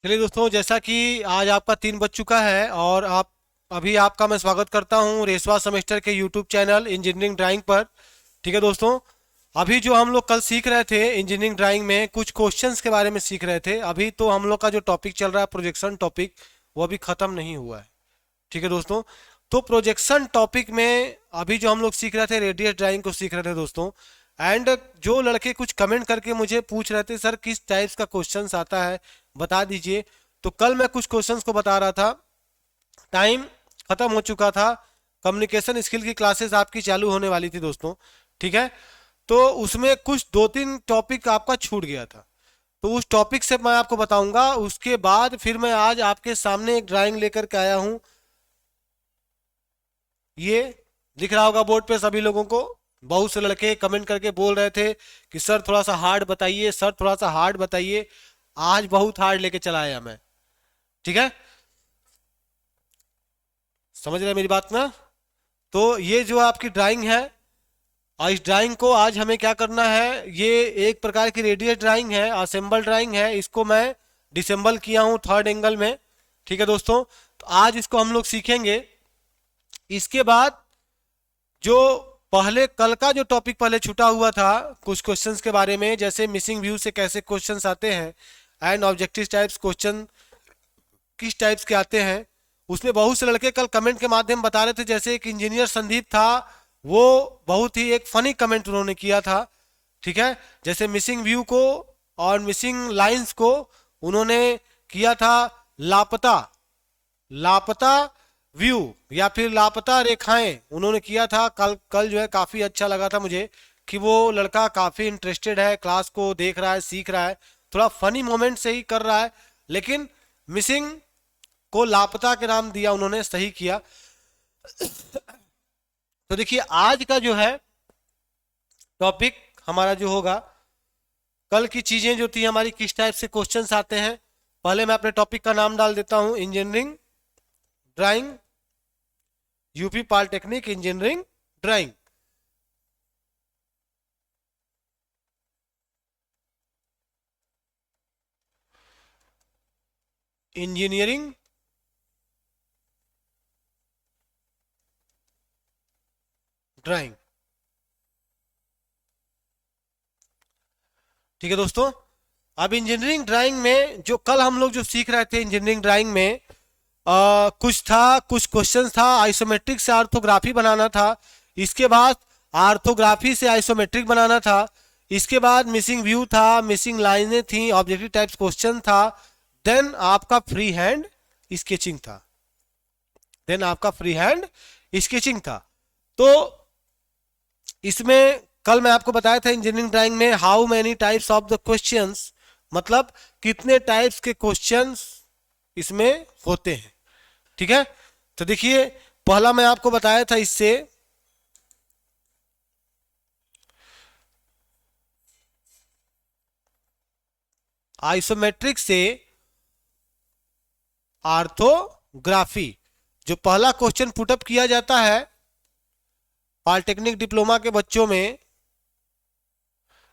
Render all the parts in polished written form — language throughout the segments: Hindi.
चलिए दोस्तों, जैसा कि आज आपका 3 बज चुका है और आपका मैं स्वागत करता हूं रेसवा सेमेस्टर के यूट्यूब चैनल इंजीनियरिंग ड्राइंग पर। ठीक है दोस्तों, अभी जो हम लोग कल सीख रहे थे इंजीनियरिंग ड्राइंग में कुछ क्वेश्चंस के बारे में सीख रहे थे। अभी तो हम लोग का जो टॉपिक चल रहा है प्रोजेक्शन टॉपिक, वो अभी ख़त्म नहीं हुआ है। ठीक है दोस्तों, तो प्रोजेक्शन टॉपिक में अभी जो हम लोग सीख रहे थे रेडियस ड्राइंग को सीख रहे थे दोस्तों। एंड जो लड़के कुछ कमेंट करके मुझे पूछ रहे थे सर किस टाइप्स का क्वेश्चंस आता है बता दीजिए। तो कल मैं कुछ क्वेश्चंस को बता रहा था, टाइम खत्म हो चुका था। कम्युनिकेशन स्किल की क्लासेस आपकी चालू होने वाली थी दोस्तों। ठीक है, तो उसमें कुछ 2-3 टॉपिक आपका छूट गया था, तो उस टॉपिक से मैं आपको बताऊंगा। उसके बाद फिर मैं आज आपके सामने एक ड्राइंग लेकर के आया हूं। ये दिख रहा होगा बोर्ड पे सभी लोगों को। बहुत से लड़के कमेंट करके बोल रहे थे कि सर थोड़ा सा हार्ड बताइए, सर थोड़ा सा हार्ड बताइए। आज बहुत हार्ड लेके चला आया मैं। ठीक है, समझ रहे हैं मेरी बात ना। तो ये जो आपकी ड्राइंग है, और इस ड्राइंग को आज हमें क्या करना है, ये एक प्रकार की रेडियस ड्राइंग है, असेंबल ड्राइंग है। इसको मैं डिसेंबल किया हूँ थर्ड एंगल में। ठीक है दोस्तों, तो आज इसको हम लोग सीखेंगे। इसके बाद जो पहले कल का जो टॉपिक पहले छूटा हुआ था कुछ क्वेश्चंस के बारे में, जैसे मिसिंग व्यू से कैसे क्वेश्चंस आते हैं एंड ऑब्जेक्टिव टाइप्स क्वेश्चन किस टाइप्स के आते हैं, उसमें बहुत से लड़के कल कमेंट के माध्यम बता रहे थे। जैसे एक इंजीनियर संदीप था, वो बहुत ही एक फनी कमेंट उन्होंने किया था। ठीक है, जैसे मिसिंग व्यू को और मिसिंग लाइंस को उन्होंने किया था लापता, लापता व्यू या फिर लापता रेखाएं उन्होंने किया था। कल कल जो है काफी अच्छा लगा था मुझे कि वो लड़का काफी इंटरेस्टेड है, क्लास को देख रहा है, सीख रहा है, थोड़ा फनी मोमेंट से ही कर रहा है, लेकिन मिसिंग को लापता के नाम दिया उन्होंने, सही किया। तो देखिए आज का जो है टॉपिक हमारा जो होगा, कल की चीजें जो थी हमारी किस टाइप से क्वेश्चंस आते हैं। पहले मैं अपने टॉपिक का नाम डाल देता हूं, engineering drawing, UP polytechnic engineering drawing. Engineering drawing. ठीक है दोस्तों, अब इंजीनियरिंग ड्राइंग में जो कल हम लोग जो सीख रहे थे इंजीनियरिंग ड्राइंग में कुछ था, कुछ क्वेश्चन था, आइसोमेट्रिक से आर्थोग्राफी बनाना था। इसके बाद आर्थोग्राफी से आइसोमेट्रिक बनाना था। इसके बाद मिसिंग व्यू था, मिसिंग लाइनें थी, ऑब्जेक्टिव टाइप्स क्वेश्चन था। देन आपका फ्री हैंड स्केचिंग था, देन आपका फ्री हैंड स्केचिंग था। तो इसमें कल मैं आपको बताया था इंजीनियरिंग ड्राइंग में how many types of the questions, मतलब कितने टाइप्स के क्वेश्चंस इसमें होते हैं। ठीक है, तो देखिए पहला मैं आपको बताया था, इससे आइसोमेट्रिक से आर्थोग्राफी, जो पहला क्वेश्चन पुटअप किया जाता है पॉलिटेक्निक डिप्लोमा के बच्चों में,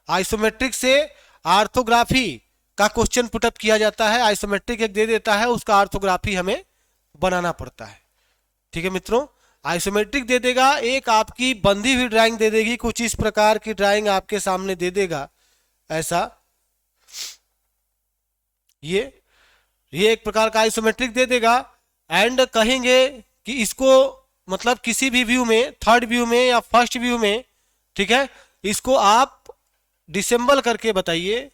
आइसोमेट्रिक से आर्थोग्राफी का क्वेश्चन पुटअप किया जाता है। आइसोमेट्रिक एक दे देता है, उसका आर्थोग्राफी हमें बनाना पड़ता है। ठीक है मित्रों, आइसोमेट्रिक दे देगा, एक आपकी बंधी हुई ड्राइंग दे देगी, कुछ इस प्रकार की ड्राइंग आपके सामने दे देगा ऐसा। ये एक प्रकार का आइसोमेट्रिक दे देगा। एंड कहेंगे कि इसको मतलब किसी भी व्यू में, थर्ड व्यू में या फर्स्ट व्यू में, ठीक है, इसको आप डिसेंबल करके बताइए।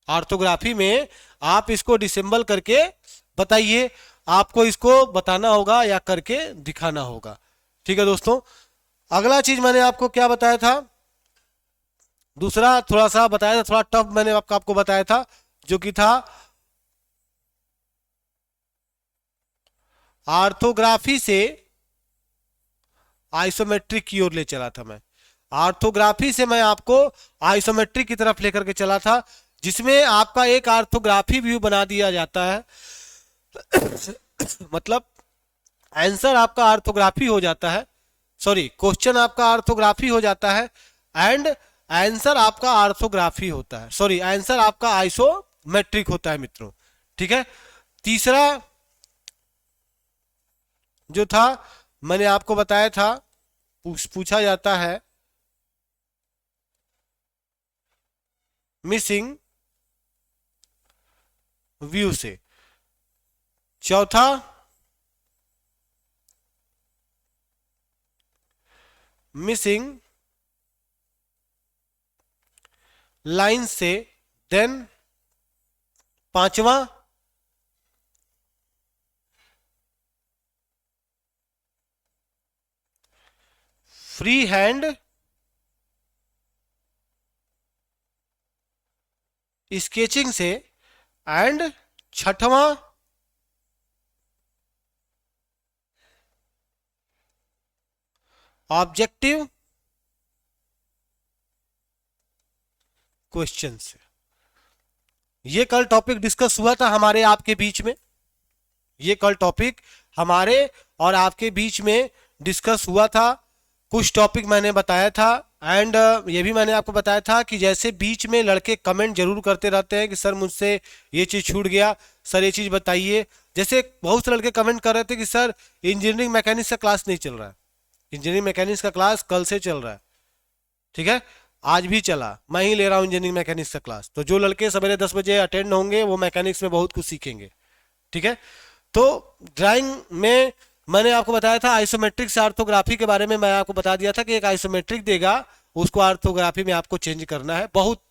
आर्थोग्राफी में आप इसको डिसेंबल करके बताइए, आपको इसको बताना होगा या करके दिखाना होगा। ठीक है दोस्तों, अगला चीज मैंने आपको क्या बताया था, दूसरा थोड़ा सा बताया था, थोड़ा टफ मैंने आपको बताया था, जो कि था आर्थोग्राफी से आइसोमेट्रिक की ओर ले चला था मैं। आर्थोग्राफी से मैं आपको आइसोमेट्रिक की तरफ लेकर के चला था, जिसमें आपका एक आर्थोग्राफी व्यू बना दिया जाता है। मतलब आंसर आपका आर्थोग्राफी हो जाता है, सॉरी क्वेश्चन आपका आर्थोग्राफी हो जाता है, एंड आंसर आपका आर्थोग्राफी होता है, सॉरी आंसर आपका आइसोमेट्रिक होता है मित्रों। ठीक है। तीसरा जो था मैंने आपको बताया था, पूछा जाता है मिसिंग व्यू से। चौथा मिसिंग लाइन से। देन पांचवा फ्री हैंड स्केचिंग से। एंड छठवां ऑब्जेक्टिव क्वेश्चन से। ये कल टॉपिक डिस्कस हुआ था हमारे आपके बीच में, ये कल टॉपिक हमारे और आपके बीच में डिस्कस हुआ था। कुछ टॉपिक मैंने बताया था एंड ये भी मैंने आपको बताया था कि जैसे बीच में लड़के कमेंट जरूर करते रहते हैं कि सर मुझसे ये चीज़ छूट गया, सर ये चीज़ बताइए। जैसे बहुत से लड़के कमेंट कर रहे थे कि सर इंजीनियरिंग मैकेनिक्स का क्लास नहीं चल रहा है। इंजीनियरिंग मैकेनिक्स का क्लास कल से चल रहा है, ठीक है, आज भी चला, मैं ही ले रहा हूँ इंजीनियरिंग मैकेनिक्स का क्लास। तो जो लड़के सवेरे 10 बजे अटेंड होंगे वो मैकेनिक्स में बहुत कुछ सीखेंगे, ठीक है। तो ड्राइंग में मैंने आपको बताया था आइसोमेट्रिक से ऑर्थोग्राफी के बारे में, मैं आपको बता दिया था कि एक आइसोमेट्रिक देगा, उसको ऑर्थोग्राफी में आपको चेंज करना है। बहुत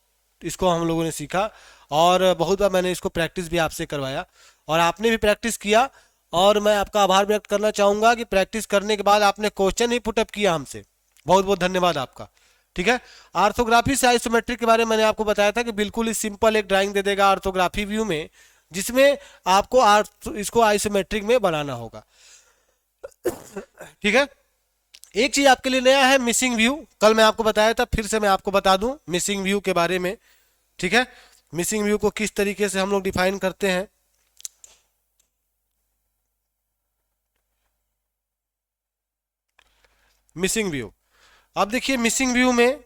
इसको हम लोगों ने सीखा और बहुत बार मैंने इसको प्रैक्टिस भी आपसे करवाया और आपने भी प्रैक्टिस किया। और मैं आपका आभार व्यक्त करना चाहूंगा कि प्रैक्टिस करने के बाद आपने क्वेश्चन ही पुटअप किया हमसे, बहुत बहुत धन्यवाद आपका, ठीक है। ऑर्थोग्राफी से आइसोमेट्रिक के बारे में मैंने आपको बताया था कि बिल्कुल ही सिंपल एक ड्राइंग दे देगा ऑर्थोग्राफी व्यू में, जिसमें आपको इसको आइसोमेट्रिक में बनाना होगा, ठीक है। एक चीज आपके लिए नया है, मिसिंग व्यू। कल मैं आपको बताया था, फिर से मैं आपको बता दूं मिसिंग व्यू के बारे में, ठीक है। मिसिंग व्यू को किस तरीके से हम लोग डिफाइन करते हैं। मिसिंग व्यू, अब देखिए मिसिंग व्यू में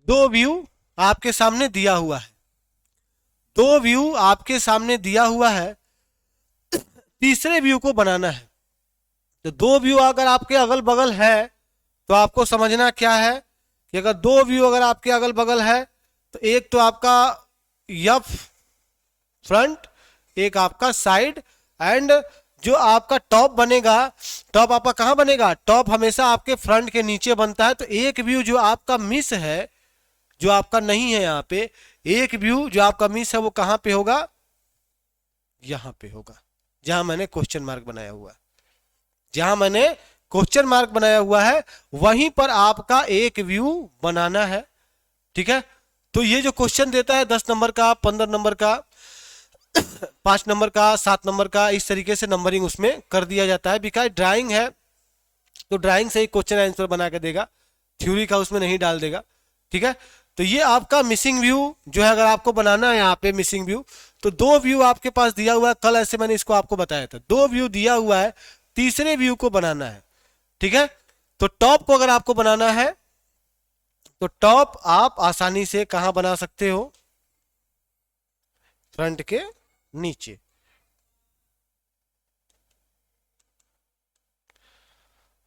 दो व्यू आपके सामने दिया हुआ है, दो व्यू आपके सामने दिया हुआ है, तीसरे व्यू को बनाना है। तो दो व्यू अगर आपके अगल बगल है तो आपको समझना क्या है कि अगर दो व्यू अगर आपके अगल बगल है तो एक तो आपका एफ फ्रंट, एक आपका साइड, एंड जो आपका टॉप बनेगा, टॉप आपका कहां बनेगा, टॉप हमेशा आपके फ्रंट के नीचे बनता है। तो एक व्यू जो आपका मिस है, जो आपका नहीं है यहाँ पे, एक व्यू जो आपका मिस है वो कहां पे होगा, यहां पे होगा, जहां मैंने क्वेश्चन मार्क बनाया हुआ है। जहां मैंने क्वेश्चन मार्क बनाया हुआ है वहीं पर आपका एक व्यू बनाना है, ठीक है। तो ये जो क्वेश्चन देता है 10 नंबर का, 15 नंबर का, 5 नंबर का, 7 नंबर का, इस तरीके से नंबरिंग उसमें कर दिया जाता है। बिकॉज ड्राइंग है तो ड्राइंग से ही क्वेश्चन आंसर बना के देगा, थ्योरी का उसमें नहीं डाल देगा, ठीक है। तो ये आपका मिसिंग व्यू जो है, अगर आपको बनाना है यहाँ पे मिसिंग व्यू, तो दो व्यू आपके पास दिया हुआ है, कल ऐसे मैंने इसको आपको बताया था, दो व्यू दिया हुआ है, तीसरे व्यू को बनाना है, ठीक है। तो टॉप को अगर आपको बनाना है तो टॉप आप आसानी से कहां बना सकते हो, फ्रंट के नीचे।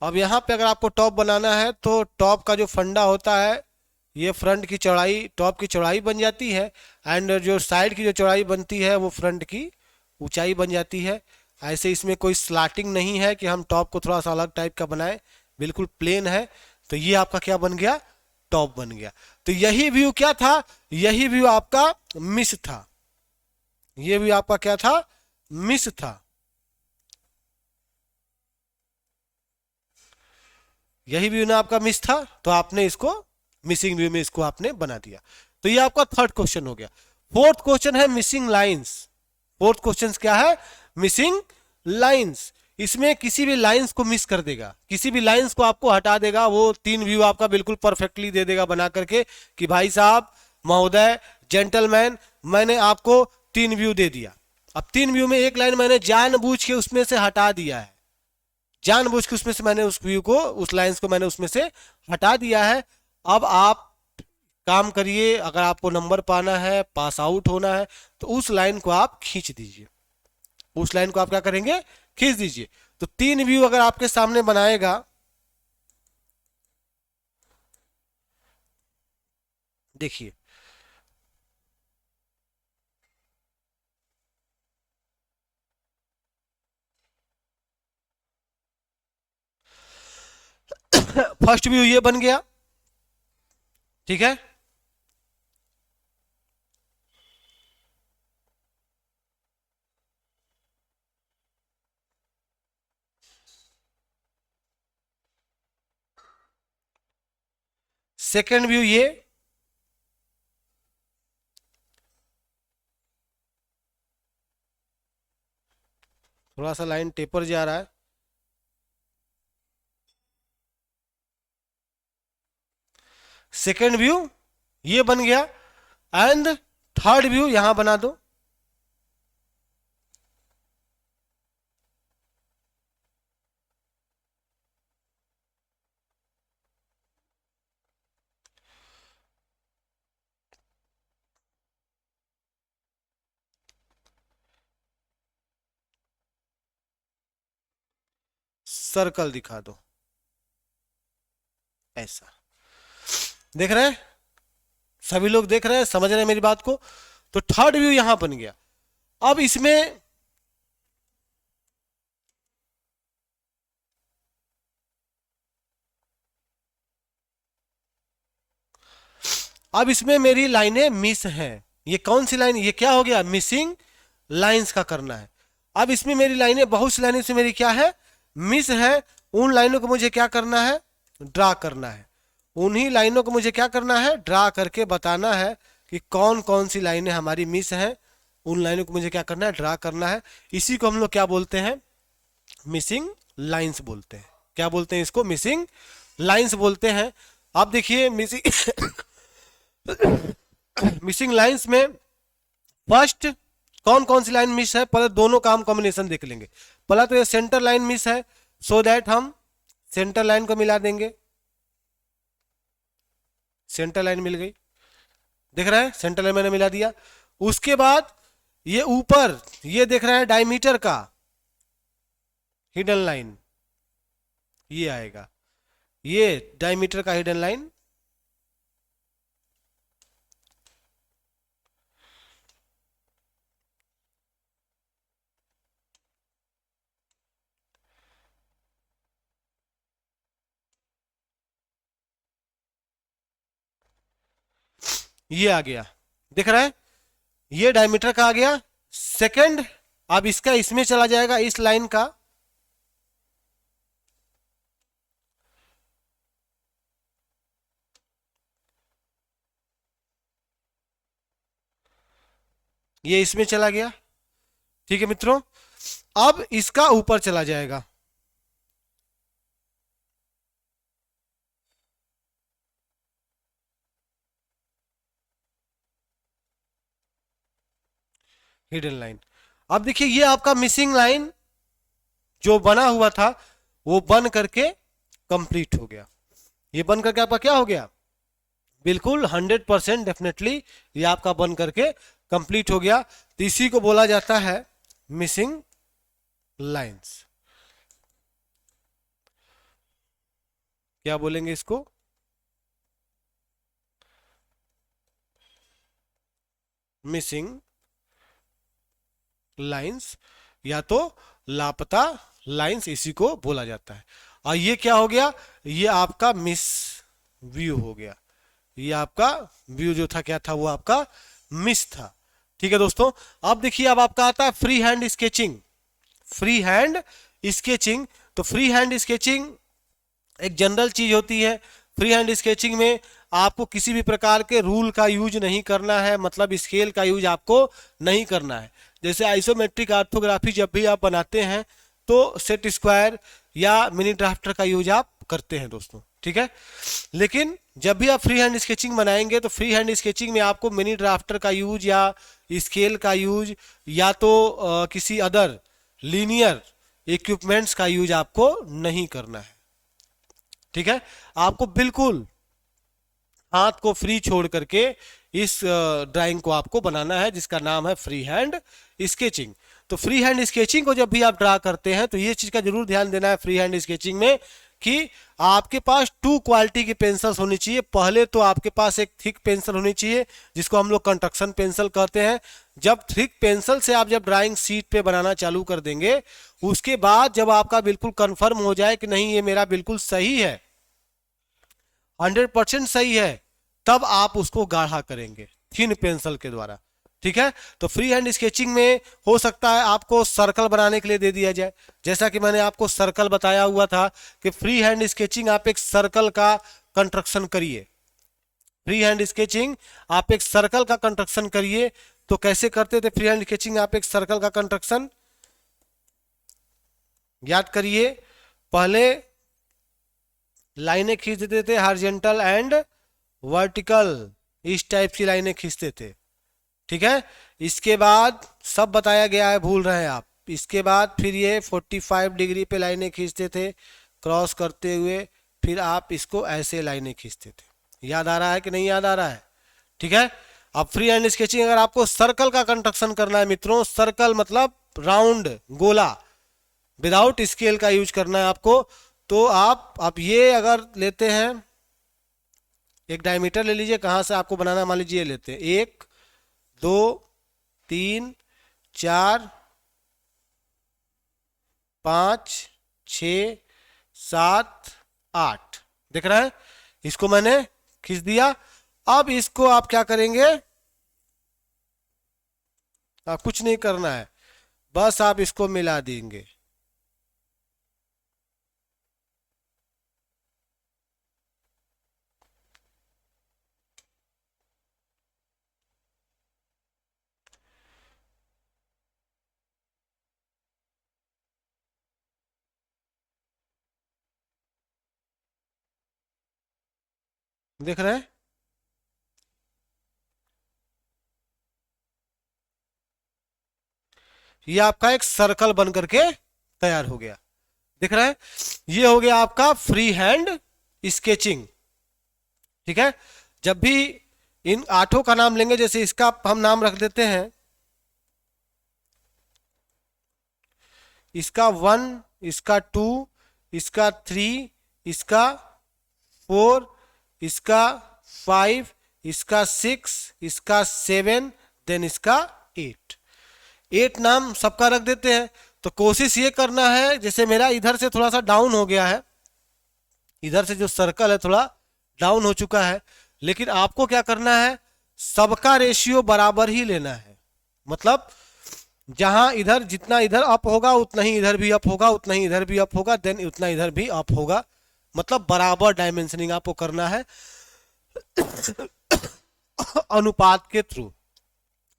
अब यहां पे अगर आपको टॉप बनाना है तो टॉप का जो फंडा होता है, ये फ्रंट की चौड़ाई, टॉप की चौड़ाई बन जाती है, एंड जो साइड की जो चौड़ाई बनती है वो फ्रंट की ऊंचाई बन जाती है। ऐसे इसमें कोई स्लाटिंग नहीं है कि हम टॉप को थोड़ा सा अलग टाइप का बनाए, बिल्कुल प्लेन है। तो ये आपका क्या बन गया, टॉप बन गया। तो यही व्यू क्या था, यही व्यू आपका मिस था, ये व्यू आपका क्या था, मिस था। यही व्यू ना आपका मिस था, तो आपने इसको मिसिंग व्यू में इसको आपने बना दिया। तो ये आपका थर्ड क्वेश्चन हो गया। फोर्थ क्वेश्चन है मिसिंग लाइंस। फोर्थ क्वेश्चन क्या है? Missing lines. इसमें किसी भी लाइंस को मिस कर देगा, किसी भी लाइंस को आपको हटा देगा। वो 3 व्यू आपका बिल्कुल परफेक्टली दे देगा बना करके कि भाई साहब, महोदय, जेंटलमैन, मैंने आपको 3 व्यू दे दिया। अब 3 व्यू में एक लाइन मैंने जानबूझ के उसमें से हटा दिया है, जानबूझ के उसमें से मैंने उस व्यू को, उस लाइंस को मैंने उसमें से हटा दिया है। अब आप काम करिए, अगर आपको नंबर पाना है, पास आउट होना है, तो उस लाइन को आप खींच दीजिए। उस लाइन को आप क्या करेंगे? खींच दीजिए। तो 3 व्यू अगर आपके सामने बनाएगा, देखिए फर्स्ट व्यू ये बन गया, ठीक है। सेकेंड व्यू ये, थोड़ा सा लाइन टेपर जा रहा है। सेकेंड व्यू ये बन गया, एंड थर्ड व्यू यहां बना दो। सर्कल दिखा दो, ऐसा। देख रहे हैं? सभी लोग देख रहे हैं, समझ रहे हैं मेरी बात को? तो थर्ड व्यू यहां बन गया। अब इसमें मेरी लाइनें मिस हैं। ये कौन सी लाइन? ये क्या हो गया? मिसिंग लाइंस का करना है। अब इसमें मेरी लाइनें, बहुत सी लाइनें से मेरी क्या है? मिस है। उन लाइनों को मुझे क्या करना है? ड्रा करना है। उन्हीं लाइनों को मुझे क्या करना है? ड्रा करके बताना है कि कौन कौन सी लाइनें हमारी मिस हैं। उन लाइनों को मुझे क्या करना है? ड्रा करना है। इसी को हम लोग क्या बोलते हैं? मिसिंग लाइंस बोलते हैं। क्या बोलते हैं इसको? मिसिंग लाइंस बोलते हैं। अब देखिए मिसिंग मिसिंग लाइंस में फर्स्ट कौन कौन सी लाइन मिस है, पहले दोनों काम कॉम्बिनेशन देख लेंगे। पहला तो ये सेंटर लाइन मिस है, सो दैट हम सेंटर लाइन को मिला देंगे। सेंटर लाइन मिल गई, देख रहा है? सेंटर लाइन मैंने मिला दिया। उसके बाद ये ऊपर ये देख रहा है डायमीटर का हिडन लाइन, ये आएगा, ये डायमीटर का हिडन लाइन। ये आ गया, दिख रहा है? ये डायमीटर का आ गया। सेकंड, अब इसका इसमें चला जाएगा, इस लाइन का। ये इसमें चला गया, ठीक है मित्रों। अब इसका ऊपर चला जाएगा, हिडन लाइन। अब देखिए ये आपका मिसिंग लाइन जो बना हुआ था वो बन करके कंप्लीट हो गया। ये बन करके आपका क्या हो गया? बिल्कुल 100% डेफिनेटली ये आपका बन करके कंप्लीट हो गया। तो इसी को बोला जाता है मिसिंग लाइंस। क्या बोलेंगे इसको? मिसिंग लाइंस या तो लापता लाइंस, इसी को बोला जाता है। और ये क्या हो गया? ये आपका मिस व्यू हो गया। ये आपका व्यू जो था क्या था? वो आपका मिस था। ठीक है दोस्तों। अब देखिए, अब आपका आता है free hand sketching. Free hand sketching, तो फ्री हैंड स्केचिंग एक जनरल चीज होती है। फ्री हैंड स्केचिंग में आपको किसी भी प्रकार के रूल का यूज नहीं करना है, मतलब स्केल का यूज आपको नहीं करना है। जैसे आइसोमेट्रिक ऑर्थोग्राफी जब भी आप बनाते हैं तो सेट स्क्वायर या मिनी ड्राफ्टर का यूज आप करते हैं दोस्तों, ठीक है। लेकिन जब भी आप फ्री हैंड स्केचिंग बनाएंगे तो फ्री हैंड स्केचिंग में आपको मिनी ड्राफ्टर का यूज या स्केल का यूज या तो किसी अदर लीनियर इक्विपमेंट्स का यूज आपको नहीं करना है, ठीक है। आपको बिल्कुल हाथ को फ्री छोड़ करके इस ड्राइंग को आपको बनाना है जिसका नाम है फ्री हैंड स्केचिंग। तो फ्री हैंड स्केचिंग को जब भी आप ड्रा करते हैं तो ये चीज का जरूर ध्यान देना है फ्री हैंड स्केचिंग में कि आपके पास 2 क्वालिटी की पेंसिल्स होनी चाहिए। पहले तो आपके पास एक थिक पेंसिल होनी चाहिए जिसको हम लोग कंस्ट्रक्शन पेंसिल कहते हैं। जब थिक पेंसिल से आप जब ड्राइंग शीट पे बनाना चालू कर देंगे, उसके बाद जब आपका बिल्कुल कंफर्म हो जाए कि नहीं ये मेरा बिल्कुल सही है, 100% सही है, तब आप उसको गाढ़ा करेंगे थिन पेंसिल के द्वारा, ठीक है। तो फ्री हैंड स्केचिंग में हो सकता है आपको सर्कल बनाने के लिए दे दिया जाए, जैसा कि मैंने आपको सर्कल बताया हुआ था कि फ्री हैंड स्केचिंग आप एक सर्कल का कंस्ट्रक्शन करिए। फ्री हैंड स्केचिंग आप एक सर्कल का कंस्ट्रक्शन करिए। तो कैसे करते थे फ्री हैंड स्केचिंग आप एक सर्कल का कंस्ट्रक्शन? याद करिए, पहले लाइनें खींच देते थे हॉरिजॉन्टल एंड वर्टिकल, इस टाइप की लाइनें खींचते थे, ठीक है। इसके बाद सब बताया गया है, भूल रहे हैं आप। इसके बाद फिर ये 45 डिग्री पे लाइनें खींचते थे क्रॉस करते हुए, फिर आप इसको ऐसे लाइनें खींचते थे। याद आ रहा है कि नहीं याद आ रहा है? ठीक है। अब फ्री हैंड स्केचिंग अगर आपको सर्कल का कंस्ट्रक्शन करना है मित्रों, सर्कल मतलब राउंड गोला, विदाउट स्केल का यूज करना है आपको, तो आप ये अगर लेते हैं, एक डायमीटर ले लीजिए, कहां से आपको बनाना, मान लीजिए लेते हैं 1 2 3 4 5 6 7 8, दिख रहा है? इसको मैंने खींच दिया। अब इसको आप क्या करेंगे? आप कुछ नहीं करना है, बस आप इसको मिला देंगे। देख रहे हैं? ये आपका एक सर्कल बन करके तैयार हो गया, दिख रहा है? ये हो गया आपका फ्री हैंड स्केचिंग, ठीक है। जब भी इन 8 का नाम लेंगे, जैसे इसका हम नाम रख देते हैं, इसका 1, इसका 2, इसका 3, इसका 4, इसका 5, इसका 6, इसका 7, देन इसका 8 नाम सबका रख देते हैं। तो कोशिश ये करना है, जैसे मेरा इधर से थोड़ा सा डाउन हो गया है, इधर से जो सर्कल है थोड़ा डाउन हो चुका है, लेकिन आपको क्या करना है, सबका रेशियो बराबर ही लेना है। मतलब जहां इधर जितना इधर अप होगा उतना ही इधर भी अप होगा, उतना ही इधर भी अप होगा, देन उतना इधर भी अप होगा। मतलब बराबर डायमेंशनिंग आपको करना है अनुपात के थ्रू,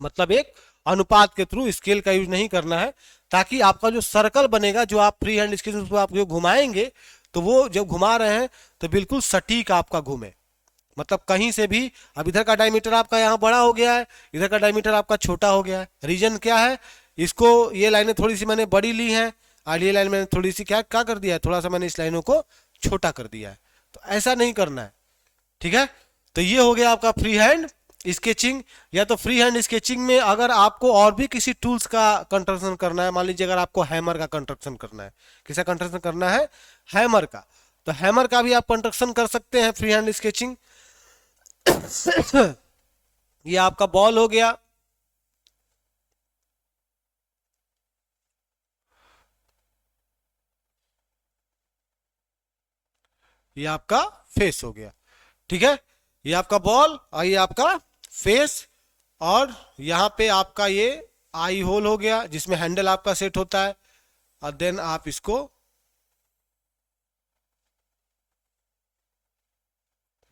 मतलब एक अनुपात के थ्रू, स्केल का यूज नहीं करना है, ताकि आपका जो सर्कल बनेगा, जो आप फ्री हैंड स्केच उसको आप जो घुमाएंगे, तो वो जब घुमा रहे हैं तो बिल्कुल सटीक आपका घूमे। मतलब कहीं से भी, अब इधर का डायमीटर आपका यहाँ बड़ा हो गया है, इधर का डायमीटर आपका छोटा हो गया है। रीजन क्या है? इसको ये लाइनें थोड़ी सी मैंने बड़ी ली हैं और ये लाइन मैंने थोड़ी सी क्या क्या कर दिया है, थोड़ा सा मैंने इस लाइनों को छोटा कर दिया है। तो ऐसा नहीं करना है, ठीक है। तो ये हो गया आपका फ्री हैंड स्केचिंग। या तो फ्री हैंड स्केचिंग में अगर आपको और भी किसी टूल्स का कंस्ट्रक्शन करना है, मान लीजिए अगर आपको हैमर का कंस्ट्रक्शन करना है, किसका कंस्ट्रक्शन करना है? हैमर का। तो हैमर का भी आप कंस्ट्रक्शन कर सकते हैं फ्री हैंड स्केचिंग। ये आपका बॉल हो गया, ये आपका फेस हो गया, ठीक है। ये आपका बॉल और ये आपका फेस, और यहाँ पे आपका ये आई होल हो गया जिसमें हैंडल आपका सेट होता है। और देन आप इसको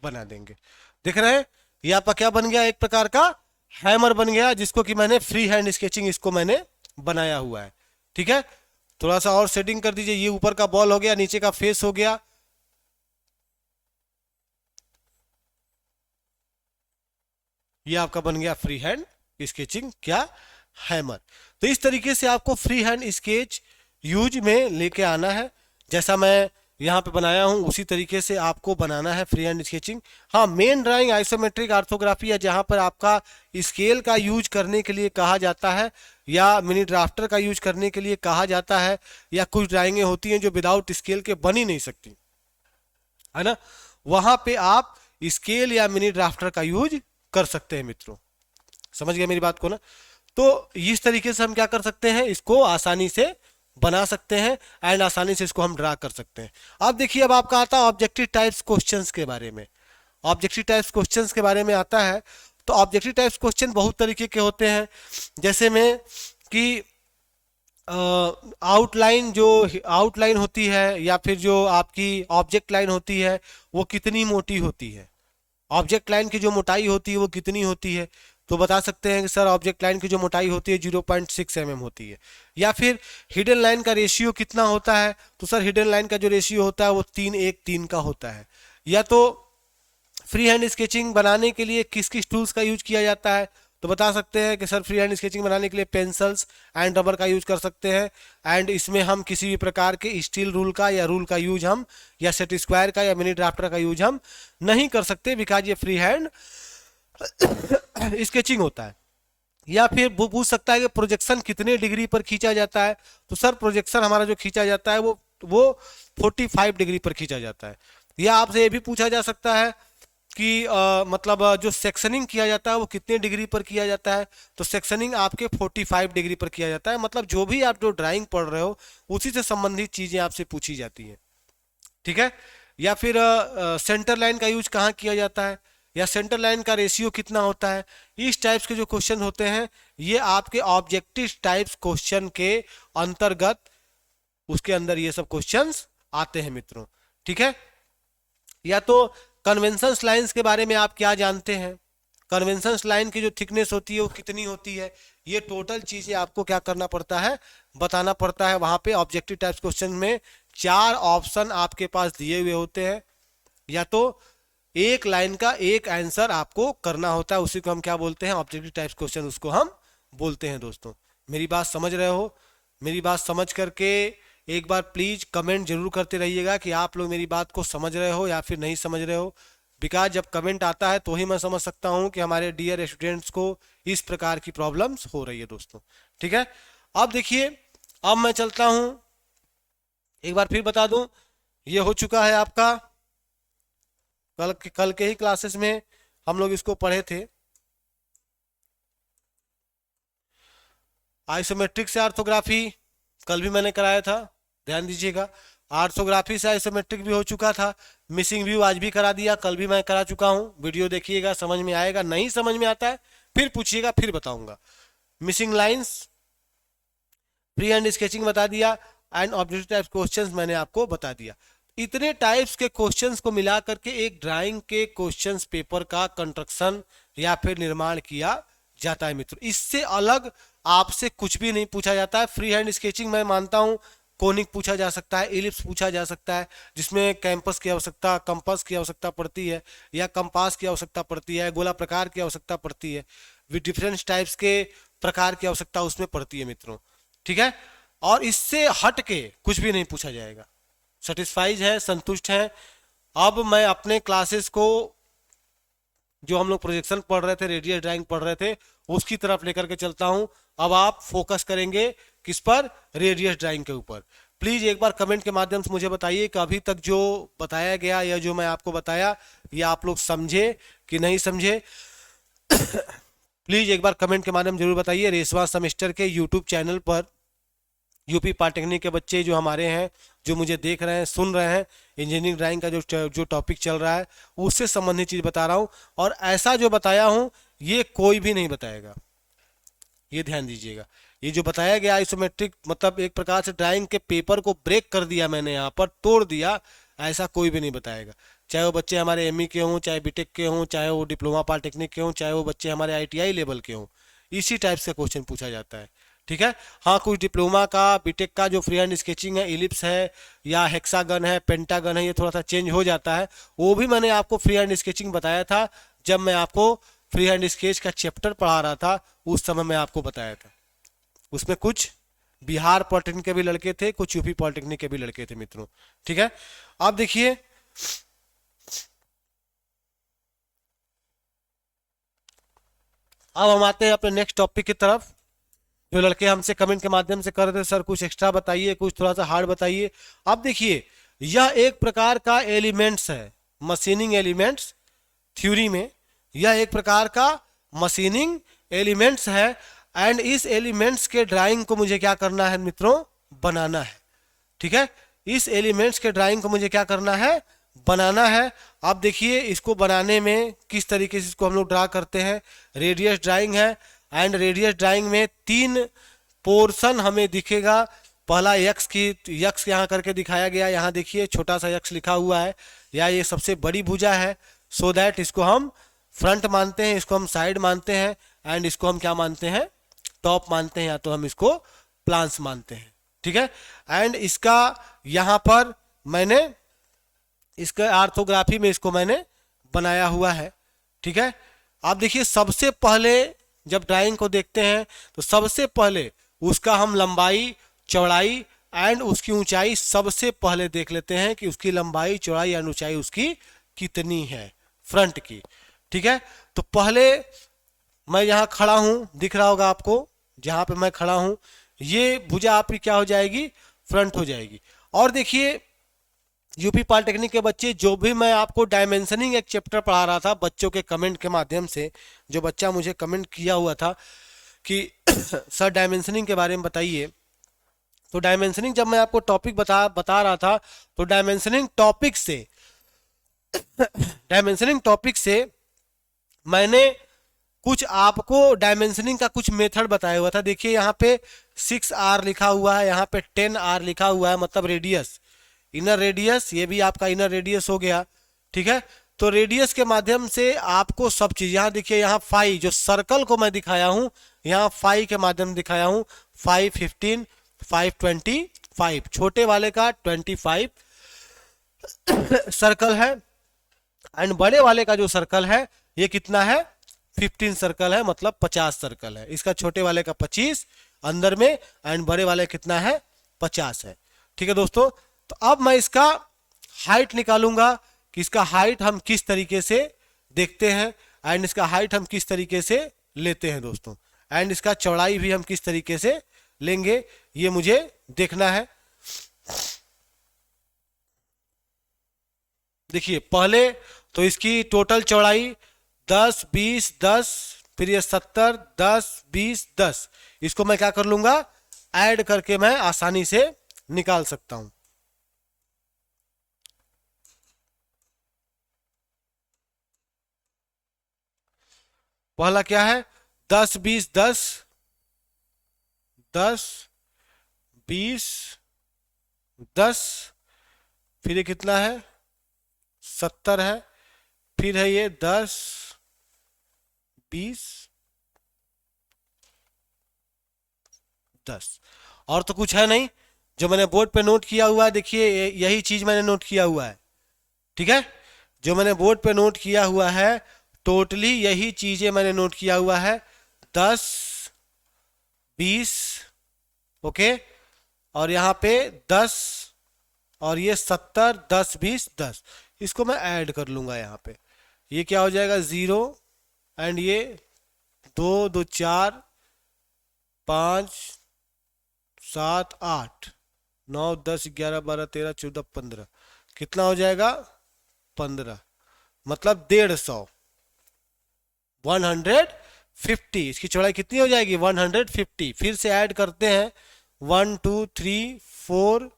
बना देंगे। देख रहे हैं, ये आपका क्या बन गया, एक प्रकार का हैमर बन गया, जिसको कि मैंने फ्री हैंड स्केचिंग इसको मैंने बनाया हुआ है। ठीक है, थोड़ा सा और सेटिंग कर दीजिए। ये ऊपर का बॉल हो गया, नीचे का फेस हो गया। ये आपका बन गया फ्री हैंड स्केचिंग क्या, हैमर। तो इस तरीके से आपको फ्री हैंड स्केच यूज में लेके आना है। जैसा मैं यहाँ पे बनाया हूँ उसी तरीके से आपको बनाना है फ्री हैंड स्केचिंग। हाँ, मेन ड्राइंग, आइसोमेट्रिक, ऑर्थोग्राफी, या जहाँ पर आपका स्केल का यूज करने के लिए कहा जाता है, या मिनी ड्राफ्टर का यूज करने के लिए कहा जाता है, या कुछ ड्राइंगें होती हैं जो विदाउट स्केल के बन ही नहीं सकती, है ना, वहां पे आप स्केल या मिनी ड्राफ्टर का यूज कर सकते हैं मित्रों। समझ गए मेरी बात को ना। तो इस तरीके से हम क्या कर सकते हैं, इसको आसानी से बना सकते हैं एंड आसानी से इसको हम ड्रा कर सकते हैं। अब देखिए, अब आपका आता है ऑब्जेक्टिव टाइप्स क्वेश्चंस के बारे में। ऑब्जेक्टिव टाइप्स क्वेश्चंस के बारे में आता है। तो ऑब्जेक्टिव टाइप्स क्वेश्चन बहुत तरीके के होते हैं, जैसे में कि आउटलाइन, जो आउटलाइन होती है या फिर जो आपकी ऑब्जेक्ट लाइन होती है वो कितनी मोटी होती है, ऑब्जेक्ट लाइन की जो मोटाई होती है वो कितनी होती है। तो बता सकते हैं कि सर ऑब्जेक्ट लाइन की जो मोटाई होती है 0.6 mm होती है। या फिर हिडन लाइन का रेशियो कितना होता है, तो सर हिडन लाइन का जो रेशियो होता है वो 3:1:3 का होता है। या तो फ्री हैंड स्केचिंग बनाने के लिए किस किस टूल्स का यूज किया जाता है, तो बता सकते हैं कि सर फ्री हैंड स्केचिंग बनाने के लिए पेंसिल्स एंड रबर का यूज कर सकते हैं। एंड इसमें हम किसी भी प्रकार के स्टील रूल का या रूल का यूज हम, या सेट स्क्वायर का या मिनी ड्राफ्टर का यूज हम नहीं कर सकते, बिकॉज ये फ्री हैंड स्केचिंग होता है। या फिर वो पूछ सकता है कि प्रोजेक्शन कितने डिग्री पर खींचा जाता है, तो सर प्रोजेक्शन हमारा जो खींचा जाता है वो 45 डिग्री पर खींचा जाता है। या आपसे ये भी पूछा जा सकता है कि मतलब जो सेक्शनिंग किया जाता है वो कितने डिग्री पर किया जाता है, तो सेक्शनिंग आपके 45 डिग्री पर किया जाता है। मतलब जो भी आप जो ड्राइंग पढ़ रहे हो उसी से संबंधित चीजें आपसे पूछी जाती हैं। ठीक है। या फिर सेंटर लाइन का यूज कहाँ किया जाता है, या सेंटर लाइन का रेशियो कितना होता है। इस टाइप्स के जो क्वेश्चन होते हैं ये आपके ऑब्जेक्टिव टाइप्स क्वेश्चन के अंतर्गत, उसके अंदर ये सब क्वेश्चंस आते हैं मित्रों। ठीक है। या तो कन्वेंशंस लाइंस के बारे में आप क्या जानते हैं, कन्वेंशंस लाइन की जो थिकनेस होती है वो कितनी होती है, ये टोटल चीजें आपको क्या करना पड़ता है, बताना पड़ता है। वहां पे ऑब्जेक्टिव टाइप्स क्वेश्चन में 4 ऑप्शन आपके पास दिए हुए होते हैं, या तो एक लाइन का एक आंसर आपको करना होता है, उसी को हम क्या बोलते हैं, ऑब्जेक्टिव टाइप्स क्वेश्चन उसको हम बोलते हैं। दोस्तों मेरी बात समझ रहे हो, मेरी बात समझ करके एक बार प्लीज कमेंट जरूर करते रहिएगा कि आप लोग मेरी बात को समझ रहे हो या फिर नहीं समझ रहे हो, बिकॉज जब कमेंट आता है तो ही मैं समझ सकता हूं कि हमारे डियर स्टूडेंट्स को इस प्रकार की प्रॉब्लम्स हो रही है दोस्तों। ठीक है। अब देखिए, अब मैं चलता हूं, एक बार फिर बता दूं, ये हो चुका है आपका कल के ही क्लासेस में हम लोग इसको पढ़े थे, आइसोमेट्रिक से ऑर्थोग्राफी कल भी मैंने कराया था, ध्यान दीजिएगा। ऑर्थोग्राफी से आइसोमेट्रिक भी हो चुका था, मिसिंग व्यू आज भी करा दिया, कल भी मैं करा चुका हूं। वीडियो देखिएगा, समझ में आएगा, नहीं समझ में आता है फिर पूछिएगा, फिर बताऊंगा। Missing lines, free hand sketching बता दिया, एंड ऑब्जेक्टिव टाइप्स क्वेश्चंस मैंने आपको बता दिया। इतने टाइप्स के क्वेश्चंस को मिला करके एक ड्राइंग के क्वेश्चंस पेपर का कंस्ट्रक्शन या फिर निर्माण किया जाता है मित्रों। इससे अलग आपसे कुछ भी नहीं पूछा जाता है। फ्री हैंड स्केचिंग मैं मानता हूं कोनिक पूछा जा सकता है, इलिप्स पूछा जा सकता है, जिसमें कंपास की आवश्यकता पड़ती है, या कंपास की आवश्यकता पड़ती है, गोला प्रकार की आवश्यकता पड़ती है, विद डिफरेंट टाइप्स के प्रकार की आवश्यकता उसमें पड़ती है मित्रों। ठीक है। और इससे हट के कुछ भी नहीं पूछा जाएगा। सेटिस्फाइज है, संतुष्ट है। अब मैं अपने क्लासेस को, जो हम लोग प्रोजेक्शन पढ़ रहे थे, रेडियस ड्राइंग पढ़ रहे थे, उसकी तरफ लेकर के चलता हूं। अब आप फोकस करेंगे किस पर, रेडियस ड्राइंग के ऊपर। प्लीज एक बार कमेंट के माध्यम से मुझे बताइए कि अभी तक जो बताया गया या जो मैं आपको बताया ये आप लोग समझे कि नहीं समझे। प्लीज एक बार कमेंट के माध्यम जरूर बताइए। रेसवा सेमेस्टर के यूट्यूब चैनल पर यूपी पॉलिटेक्निक के बच्चे जो हमारे हैं, जो मुझे देख रहे हैं, सुन रहे हैं, इंजीनियरिंग ड्राइंग का जो टॉपिक चल रहा है उससे संबंधित चीज बता रहा हूं, और ऐसा जो बताया हूं ये कोई भी नहीं बताएगा, ये ध्यान दीजिएगा। ये जो बताया गया आइसोमेट्रिक, मतलब एक प्रकार से ड्राइंग के पेपर को ब्रेक कर दिया मैंने, यहाँ पर तोड़ दिया, ऐसा कोई भी नहीं बताएगा। चाहे वो बच्चे हमारे एमई के हों, चाहे बीटेक के हों, चाहे वो डिप्लोमा पॉलिटेक्निक के हों, चाहे वो बच्चे हमारे आईटीआई लेवल के हों, इसी टाइप से क्वेश्चन पूछा जाता है। ठीक है। हाँ, कुछ डिप्लोमा का, बीटेक का जो फ्री हैंड स्केचिंग है, इलिप्स है या हेक्सागन है, पेंटागन है, ये थोड़ा सा चेंज हो जाता है। वो भी मैंने आपको फ्री हैंड स्केचिंग बताया था जब मैं आपको फ्री हैंड स्केच का चैप्टर पढ़ा रहा था, उस समय मैं आपको बताया था। उसमें कुछ बिहार पॉलिटेक्निक के भी लड़के थे, कुछ यूपी पॉलिटेक्निक के भी लड़के थे मित्रों। ठीक है। अब देखिए, अब हम आते हैं अपने नेक्स्ट टॉपिक की तरफ। जो लड़के हमसे कमेंट के माध्यम से कर रहे थे, सर कुछ एक्स्ट्रा बताइए, कुछ थोड़ा सा हार्ड बताइए। अब देखिए, यह एक प्रकार का एलिमेंट्स है, मशीनिंग एलिमेंट्स थ्योरी में यह एक प्रकार का मशीनिंग एलिमेंट्स है। एंड इस एलिमेंट्स के ड्राइंग को मुझे क्या करना है मित्रों, बनाना है। ठीक है। इस एलिमेंट्स के ड्राइंग को मुझे क्या करना है, बनाना है। अब देखिए, इसको बनाने में किस तरीके से इसको हम लोग ड्रा करते हैं। रेडियस ड्राइंग है, एंड रेडियस ड्राइंग में 3 पोर्शन हमें दिखेगा। पहला यक्स यहाँ करके दिखाया गया, यहाँ देखिए छोटा सा यक्स लिखा हुआ है, या ये सबसे बड़ी भुजा है। सो दैट इसको हम फ्रंट मानते हैं, इसको हम साइड मानते हैं, एंड इसको हम क्या मानते हैं, टॉप मानते हैं, या तो हम इसको प्लांस मानते हैं। ठीक है। एंड इसका यहाँ पर मैंने इसका ऑर्थोग्राफी में इसको मैंने बनाया हुआ है। ठीक है। आप देखिए, सबसे पहले जब ड्राइंग को देखते हैं तो सबसे पहले उसका हम लंबाई, चौड़ाई एंड उसकी ऊंचाई सबसे पहले देख लेते हैं कि उसकी लंबाई, चौड़ाई एंड ऊंचाई उसकी कितनी है फ्रंट की। ठीक है। तो पहले मैं यहाँ खड़ा हूँ, दिख रहा होगा आपको, जहाँ पे मैं खड़ा हूँ ये भुजा आपकी क्या हो जाएगी, फ्रंट हो जाएगी। और देखिए, यूपी पॉलिटेक्निक के बच्चे, जो भी मैं आपको डायमेंशनिंग एक चैप्टर पढ़ा रहा था बच्चों के कमेंट के माध्यम से, जो बच्चा मुझे कमेंट किया हुआ था कि सर डायमेंशनिंग के बारे में बताइए, तो डायमेंशनिंग जब मैं आपको टॉपिक बता रहा था, तो डायमेंशनिंग टॉपिक से मैंने कुछ आपको डायमेंशनिंग का कुछ मेथड बताया हुआ था। देखिए, यहाँ पे 6R लिखा हुआ है, यहाँ पे 10R लिखा हुआ है, मतलब रेडियस, इनर रेडियस, ये भी आपका इनर रेडियस हो गया। ठीक है। तो रेडियस के माध्यम से आपको सब चीज, यहाँ देखिए, यहाँ 5 जो सर्कल को मैं दिखाया हूँ, यहाँ 5 के माध्यम दिखाया हूँ, 5, 15, 5, 25, छोटे वाले का 25 सर्कल है, एंड बड़े वाले का जो सर्कल है ये कितना है, 15 सर्कल है, मतलब 50 सर्कल है। इसका छोटे वाले का 25 अंदर में, एंड बड़े वाले कितना है, 50 है। ठीक है दोस्तों। तो अब मैं इसका हाइट निकालूंगा कि इसका हाइट हम किस तरीके से देखते हैं, एंड इसका हाइट हम किस तरीके से लेते हैं दोस्तों, एंड इसका चौड़ाई भी हम किस तरीके से लेंगे, ये मुझे देखना है। देखिए, पहले तो इसकी टोटल चौड़ाई 10, 20, 10, फिर ये 70, 10, 20, 10, इसको मैं क्या कर लूंगा, ऐड करके मैं आसानी से निकाल सकता हूं। पहला क्या है, 10, 20, 10, 10, 20, 10, फिर ये कितना है, 70 है, फिर है ये 10, 20, 10, और तो कुछ है नहीं जो मैंने बोर्ड पे नोट किया हुआ है। देखिए, यही चीज मैंने नोट किया हुआ है। ठीक है। जो मैंने बोर्ड पे नोट किया हुआ है, टोटली यही चीजें मैंने नोट किया हुआ है, 10, 20, ओके, और यहाँ पे 10, और ये 70, 10, 20, 10, इसको मैं ऐड कर लूंगा यहाँ पे। ये क्या हो जाएगा, 0, एंड ये 2, 2, 4, 5, 7, 8, 9, 10, 11, 12, 13, 14, 15, कितना हो जाएगा, 15, मतलब 150, 150। इसकी चौड़ाई कितनी हो जाएगी, 150। फिर से ऐड करते हैं, 1, 2, 3, 4,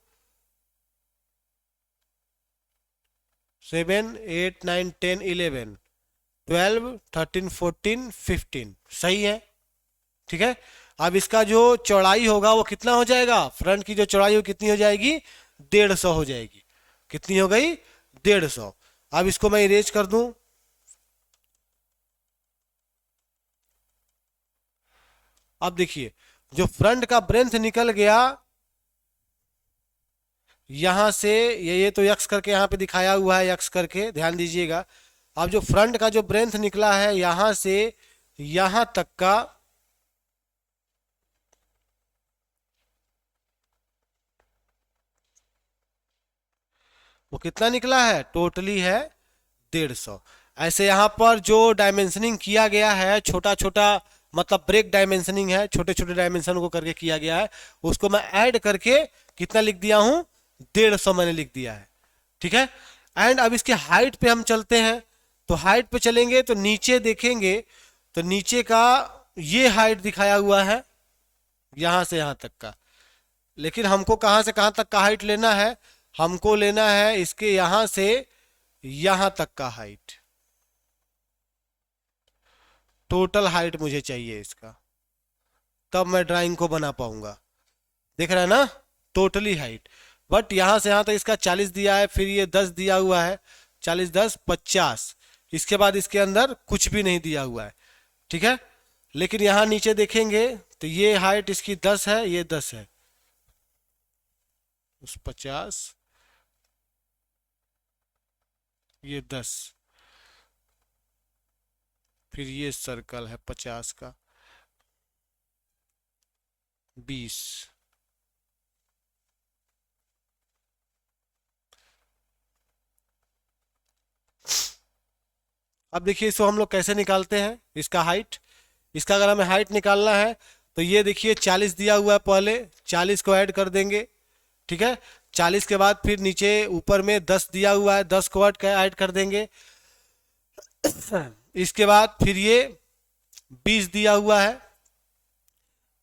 7, 8, 9, 10, 11, 12, 13, 14, 15, सही है। ठीक है। अब इसका जो चौड़ाई होगा वो कितना हो जाएगा, फ्रंट की जो चौड़ाई हो कितनी हो जाएगी, 150 हो जाएगी। कितनी हो गई, 150। अब इसको मैं इरेज कर दूं। अब देखिए जो फ्रंट का ब्रेंथ निकल गया यहां से, ये तो यक्स करके यहाँ पे दिखाया हुआ है, यक्स करके ध्यान दीजिएगा। अब जो फ्रंट का जो ब्रेंथ निकला है यहां से यहां तक का, वो कितना निकला है, टोटली है 150। ऐसे यहाँ पर जो डायमेंशनिंग किया गया है छोटा छोटा, मतलब ब्रेक डायमेंशनिंग है, छोटे छोटे डायमेंशन को करके किया गया है, उसको मैं ऐड करके कितना लिख दिया हूं, 150 मैंने लिख दिया है। ठीक है। एंड अब इसके हाइट पे हम चलते हैं। तो हाइट पे चलेंगे तो नीचे देखेंगे तो नीचे का ये हाइट दिखाया हुआ है यहां से यहां तक का, लेकिन हमको कहां से कहां तक का हाइट लेना है, हमको लेना है इसके यहां से यहां तक का हाइट, टोटल हाइट मुझे चाहिए इसका, तब मैं ड्राइंग को बना पाऊंगा। देख रहा है ना, टोटली हाइट। बट यहां से यहां तक इसका 40 दिया है, फिर ये 10 दिया हुआ है, 40 10 50, इसके बाद इसके अंदर कुछ भी नहीं दिया हुआ है। ठीक है। लेकिन यहां नीचे देखेंगे तो ये हाइट इसकी 10 है, ये 10 है, उस 50, ये 10, फिर ये सर्कल है 50 का, 20, अब देखिए इसको हम लोग कैसे निकालते हैं इसका हाइट। इसका अगर हमें हाइट निकालना है तो ये देखिए 40 दिया हुआ है, पहले 40 को ऐड कर देंगे। ठीक है। 40 के बाद फिर नीचे ऊपर में 10 दिया हुआ है, 10 को ऐड कर देंगे। इसके बाद फिर ये 20 दिया हुआ है,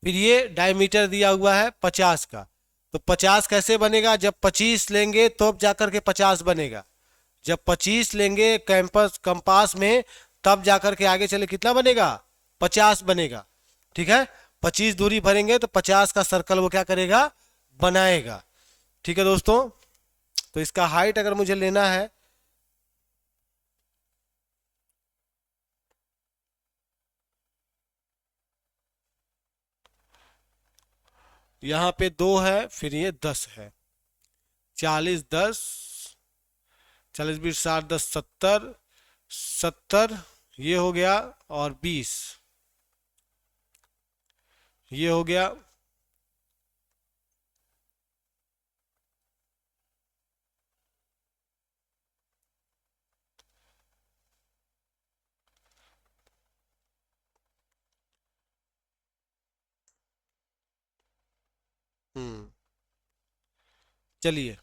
फिर ये डायमीटर दिया हुआ है 50 का। तो 50 कैसे बनेगा, जब 25 लेंगे तो जाकर के 50 बनेगा, जब 25 लेंगे कैंपस कंपास में तब जाकर के आगे चले कितना बनेगा, 50 बनेगा। ठीक है। 25 दूरी भरेंगे तो 50 का सर्कल वो क्या करेगा, बनाएगा। ठीक है दोस्तों। तो इसका हाइट अगर मुझे लेना है, यहाँ पे 2 है, फिर ये 10 है, 40 10, 40 20 60 10 70, 70 ये हो गया, और 20 ये हो गया। चलिए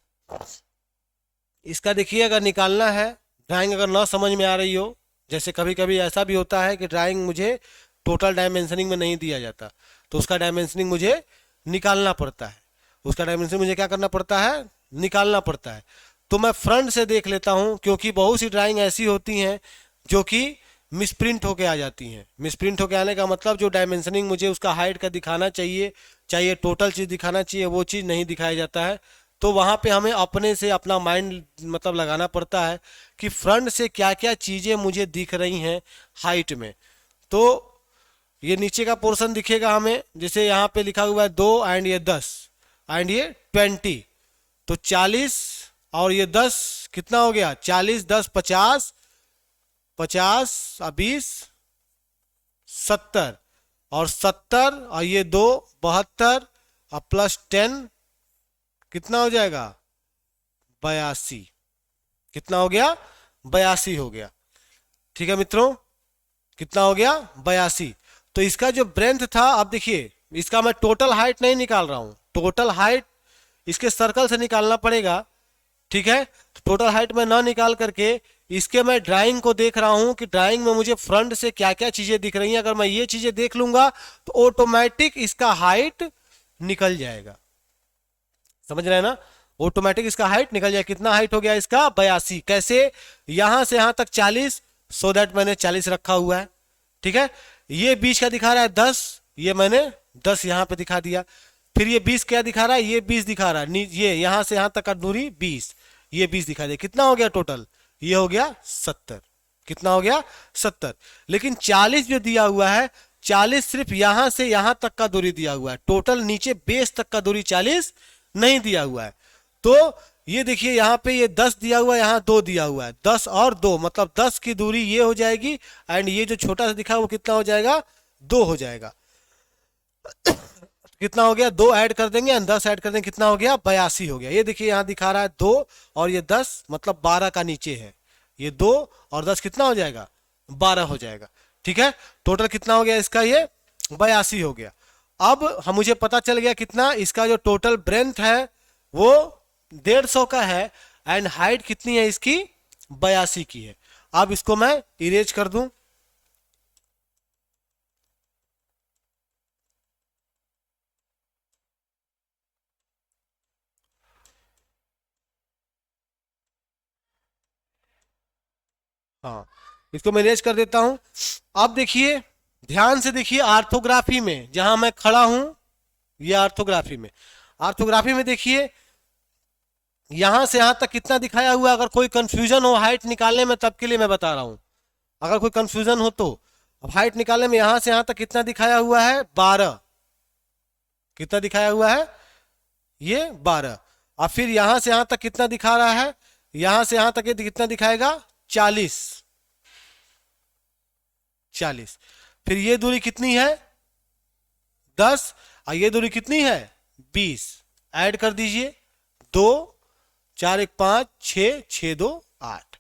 इसका देखिए, अगर निकालना है ड्राइंग, अगर ना समझ में आ रही हो, जैसे कभी कभी ऐसा भी होता है कि ड्राइंग मुझे टोटल डायमेंशनिंग में नहीं दिया जाता, तो उसका डायमेंशनिंग मुझे निकालना पड़ता है, उसका डायमेंशनिंग मुझे क्या करना पड़ता है, निकालना पड़ता है। तो मैं फ्रंट से देख लेता हूं, क्योंकि बहुत सी ड्राइंग ऐसी होती हैं जो कि मिसप्रिंट होके आ जाती हैं। मिसप्रिंट होके आने का मतलब जो डायमेंशनिंग मुझे उसका हाइट का दिखाना चाहिए, चाहिए टोटल चीज़ दिखाना चाहिए, वो चीज़ नहीं दिखाया जाता है। तो वहाँ पे हमें अपने से अपना माइंड मतलब लगाना पड़ता है कि फ्रंट से क्या क्या चीज़ें मुझे दिख रही हैं हाइट में। तो ये नीचे का पोर्शन दिखेगा हमें, जैसे यहाँ पे लिखा हुआ है 2 एंड ये 10 एंड ये 20, तो 40 और ये 10 कितना हो गया, 40 10 50, 50 और 20 70, और 70 और ये 2 72, और प्लस 10 कितना हो जाएगा, 82। कितना हो गया, 82 हो गया। ठीक है मित्रों, कितना हो गया, 82। तो इसका जो ब्रेंथ था, अब देखिए इसका मैं टोटल हाइट नहीं निकाल रहा हूं, टोटल हाइट इसके सर्कल से निकालना पड़ेगा। ठीक है। तो टोटल हाइट में ना निकाल करके इसके मैं ड्राइंग को देख रहा हूं कि ड्राइंग में मुझे फ्रंट से क्या क्या चीजें दिख रही हैं। अगर मैं ये चीजें देख लूंगा तो ऑटोमेटिक इसका हाइट निकल जाएगा। समझ रहे हैं ना, ऑटोमेटिक इसका हाइट निकल जाएगा। कितना हाइट हो गया इसका, 82। कैसे, यहां से यहां तक 40, सो दैट मैंने 40 रखा हुआ है। ठीक है। ये बीच का दिखा रहा है 10, ये मैंने 10 यहां पे दिखा दिया। फिर ये 20 क्या दिखा रहा है, ये 20 दिखा रहा है, ये यहां से यहां तक का दूरी 20, ये 20 दिखा दिया। कितना हो गया टोटल, ये हो गया 70। कितना हो गया? 70। लेकिन 40 जो दिया हुआ है, 40 सिर्फ यहां से यहां तक का दूरी दिया हुआ है, टोटल नीचे बेस तक का दूरी 40 नहीं दिया हुआ है। तो ये देखिए यहाँ पे ये 10 दिया हुआ है, यहाँ 2 दिया हुआ है, 10 और 2 मतलब 10 की दूरी ये हो जाएगी, एंड ये जो छोटा सा दिखा है वो कितना हो जाएगा? 2 हो जाएगा। कितना हो गया? 2 ऐड कर देंगे एंड 10 ऐड कर देंगे, कितना हो गया? 82 हो गया। ये देखिए यहाँ दिखा रहा है 2 और ये 10 मतलब 12 का नीचे है, ये 2 और 10 कितना हो जाएगा? 12 हो जाएगा। ठीक है, टोटल कितना हो गया इसका? ये 82 हो गया। अब हम मुझे पता चल गया कितना इसका जो टोटल ब्रेंथ है वो 150 का है, एंड हाइट कितनी है इसकी? 82 की है। अब इसको मैं इरेज कर दूं। हाँ, इसको मैं इरेज कर देता हूं। अब देखिए, ध्यान से देखिए, आर्थोग्राफी में जहां मैं खड़ा हूं, ये आर्थोग्राफी में, आर्थोग्राफी में देखिए यहां से यहां तक कितना दिखाया हुआ है। अगर कोई कंफ्यूजन हो हाइट निकालने में, तब के लिए मैं बता रहा हूं, अगर कोई कंफ्यूजन हो तो। अब हाइट निकालने में यहां से यहां तक कितना दिखाया हुआ है? 12। कितना दिखाया हुआ है? ये 12। अब फिर यहां से यहां तक कितना दिखा रहा है? यहां से यहां तक ये कितना दिखाएगा? 40। 40। फिर ये दूरी कितनी है? 10। और ये दूरी कितनी है? 20। ऐड कर दीजिए, 2 4 1 5 6 6 2 8।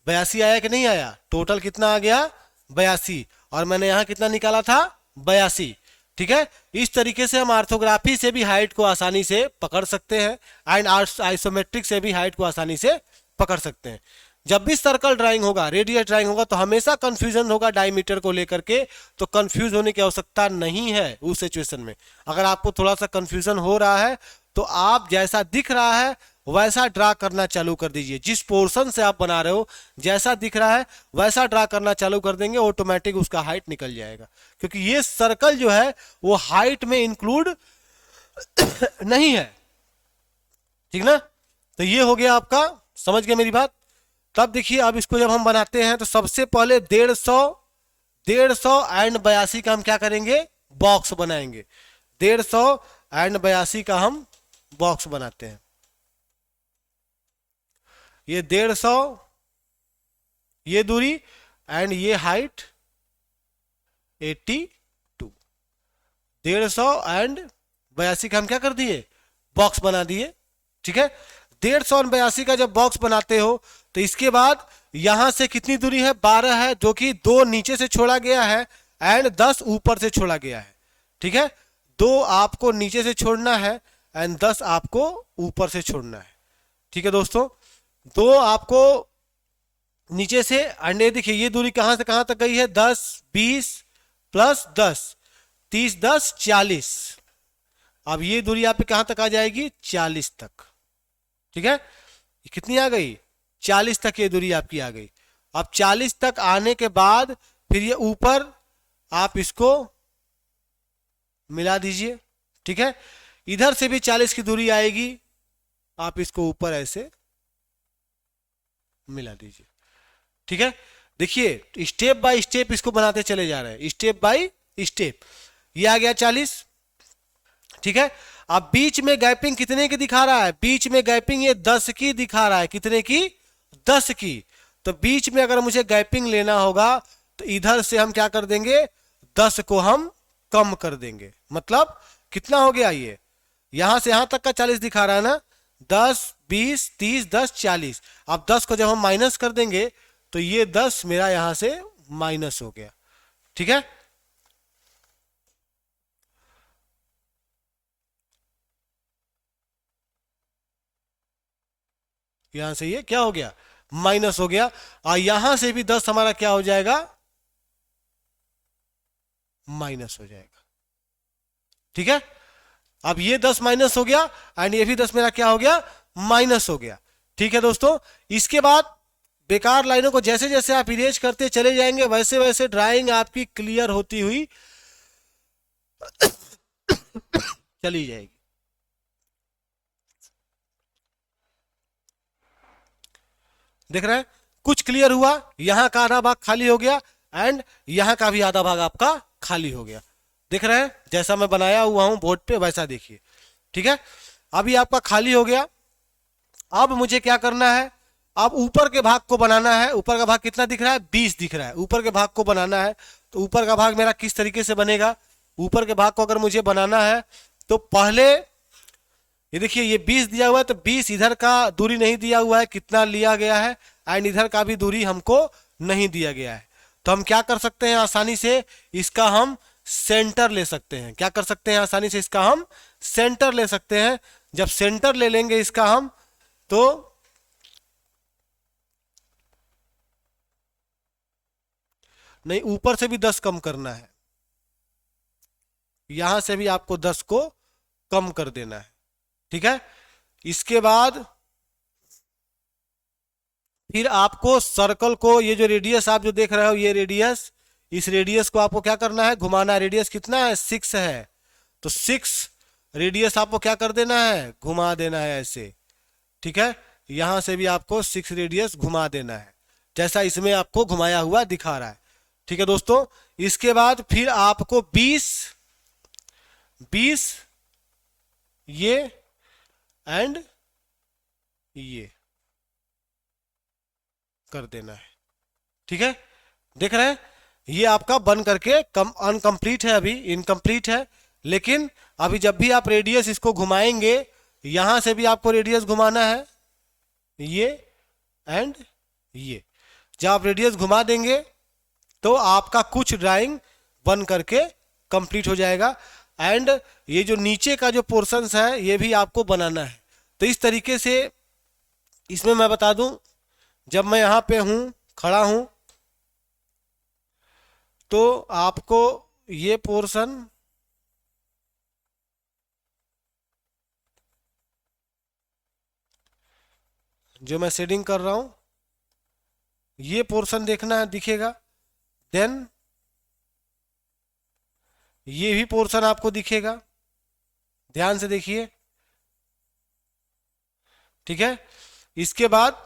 82 आया कि नहीं आया? टोटल कितना आ गया? 82। और मैंने यहां कितना निकाला था? 82। ठीक है, इस तरीके से हम आर्थोग्राफी से भी हाइट को आसानी से पकड़ सकते हैं, एंड आइसोमेट्रिक से भी हाइट को आसानी से पकड़ सकते हैं। जब भी सर्कल ड्राइंग होगा, रेडियस ड्राइंग होगा, तो हमेशा कंफ्यूजन होगा डायमीटर को लेकर के, तो कंफ्यूज होने की आवश्यकता नहीं है उस सिचुएशन में। अगर आपको थोड़ा सा कंफ्यूजन हो रहा है तो आप जैसा दिख रहा है वैसा ड्रा करना चालू कर दीजिए। जिस पोर्शन से आप बना रहे हो जैसा दिख रहा है वैसा ड्रा करना चालू कर देंगे, ऑटोमेटिक उसका हाइट निकल जाएगा। क्योंकि ये सर्कल जो है वो हाइट में इंक्लूड नहीं है। ठीक ना? तो ये हो गया आपका, समझ गए मेरी बात? तब देखिए, अब इसको जब हम बनाते हैं तो सबसे पहले 150 एंड 82 का हम क्या करेंगे? बॉक्स बनाएंगे। 150 एंड 82 का हम बॉक्स बनाते हैं। ये 150, ये दूरी एंड ये हाइट 82। 150 एंड 82 का हम क्या कर दिए? बॉक्स बना दिए। ठीक है, 150 और 82 का जब बॉक्स बनाते हो तो इसके बाद यहां से कितनी दूरी है? 12 है, जो कि 2 नीचे से छोड़ा गया है एंड 10 ऊपर से छोड़ा गया है। ठीक है, 2 आपको नीचे से छोड़ना है एंड 10 आपको ऊपर से छोड़ना है। ठीक है दोस्तों, 2 आपको नीचे से, अंडे देखिए ये दूरी कहां से कहां तक गई है? 10 20 प्लस 10 30 10 40। अब ये दूरी आप कहां तक आ जाएगी? 40 तक। ठीक है, ये कितनी आ गई? 40 तक ये दूरी आपकी आ गई। अब 40 तक आने के बाद फिर ये ऊपर आप इसको मिला दीजिए। ठीक है, इधर से भी 40 की दूरी आएगी, आप इसको ऊपर ऐसे मिला दीजिए। ठीक है, देखिए स्टेप बाय स्टेप इसको बनाते चले जा रहे हैं, स्टेप बाय स्टेप। ये आ गया 40। ठीक है, अब बीच में गैपिंग कितने की दिखा रहा है? बीच में गैपिंग ये 10 की दिखा रहा है। कितने की? 10 की। तो बीच में अगर मुझे गैपिंग लेना होगा तो इधर से हम क्या कर देंगे? 10 को हम कम कर देंगे। मतलब कितना हो गया? ये यहां से यहां तक का 40 दिखा रहा है ना, 10 20 30 10 40। अब 10 को जब हम माइनस कर देंगे तो ये 10 मेरा यहां से माइनस हो गया। ठीक है, यहां से ये क्या हो गया? माइनस हो गया। और यहां से भी 10 हमारा क्या हो जाएगा? माइनस हो जाएगा। ठीक है, अब ये 10 माइनस हो गया एंड ये भी 10 मेरा क्या हो गया? माइनस हो गया। ठीक है दोस्तों, इसके बाद बेकार लाइनों को जैसे जैसे आप इरेज करते चले जाएंगे वैसे वैसे ड्राइंग आपकी क्लियर होती हुई चली जाएगी। देख रहे हैं, कुछ क्लियर हुआ? यहाँ का आधा भाग खाली हो गया एंड यहाँ का भी आधा भाग आपका खाली हो गया। देख रहे हैं जैसा मैं बनाया हुआ हूं बोर्ड पे वैसा देखिए। ठीक है, अभी आपका खाली हो गया। अब मुझे क्या करना है, अब ऊपर के भाग को बनाना है। ऊपर का भाग कितना दिख रहा है? 20 दिख रहा है। ऊपर के भाग को बनाना है तो ऊपर का भाग मेरा किस तरीके से बनेगा? ऊपर के भाग को अगर मुझे बनाना है तो पहले ये देखिए ये 20 दिया हुआ है तो 20 इधर का दूरी नहीं दिया हुआ है, कितना लिया गया है, एंड इधर का भी दूरी हमको नहीं दिया गया है। तो हम क्या कर सकते हैं आसानी से, इसका हम सेंटर ले सकते हैं। क्या कर सकते हैं आसानी से, इसका हम सेंटर ले सकते हैं। जब सेंटर ले लेंगे इसका हम, तो नहीं, ऊपर से भी 10 कम करना है, यहां से भी आपको 10 को कम कर देना है। ठीक है, इसके बाद फिर आपको सर्कल को, ये जो रेडियस आप जो देख रहे हो ये रेडियस, इस रेडियस को आपको क्या करना है, घुमाना है। रेडियस कितना है? 6 है, तो 6 रेडियस आपको क्या कर देना है, घुमा देना है ऐसे। ठीक है, यहां से भी आपको 6 रेडियस घुमा देना है, जैसा इसमें आपको घुमाया हुआ दिखा रहा है। ठीक है दोस्तों, इसके बाद फिर आपको 20 ये एंड ये कर देना है। ठीक है, देख रहे हैं ये आपका बन करके अनकंप्लीट है, अभी इनकम्प्लीट है। लेकिन अभी जब भी आप रेडियस इसको घुमाएंगे, यहां से भी आपको रेडियस घुमाना है, ये एंड ये। जब आप रेडियस घुमा देंगे तो आपका कुछ ड्राइंग बन करके कंप्लीट हो जाएगा। एंड ये जो नीचे का जो पोर्शंस है ये भी आपको बनाना है। तो इस तरीके से इसमें मैं बता दूं, जब मैं यहां पे हूं, खड़ा हूं, तो आपको ये पोर्शन जो मैं शेडिंग कर रहा हूं, ये पोर्शन देखना है, दिखेगा। देन ये भी पोर्शन आपको दिखेगा, ध्यान से देखिए। ठीक है, इसके बाद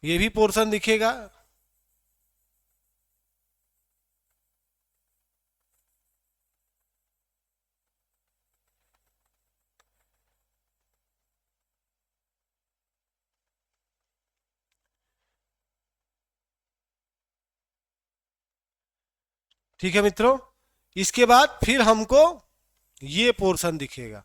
ये भी पोर्शन दिखेगा। ठीक है मित्रों, इसके बाद फिर हमको ये पोर्शन दिखेगा।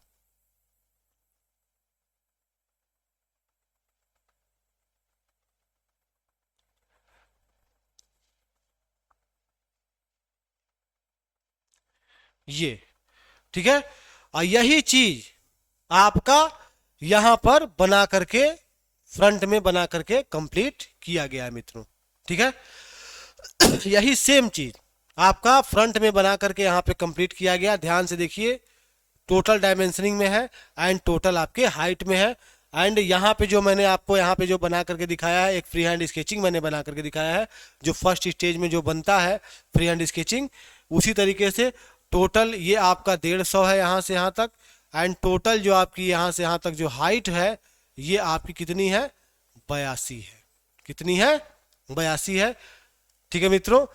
ये ठीक है, और यही चीज आपका यहां पर बना करके, फ्रंट में बना करके कंप्लीट किया गया है मित्रों। ठीक है, यही सेम चीज आपका फ्रंट में बना करके यहां पे कंप्लीट किया गया। ध्यान से देखिए, टोटल डायमेंशनिंग में है एंड टोटल आपके हाइट में है। एंड यहाँ पे जो मैंने आपको यहाँ पे जो बना करके दिखाया है, एक फ्री हैंड स्केचिंग मैंने बना करके दिखाया है, जो फर्स्ट स्टेज में जो बनता है फ्री हैंड स्केचिंग, उसी तरीके से टोटल ये आपका 150 है यहाँ से यहाँ तक। एंड टोटल जो आपकी यहाँ से यहाँ तक जो हाइट है ये आपकी कितनी है, 82 है। कितनी है, 82 है। ठीक है मित्रों,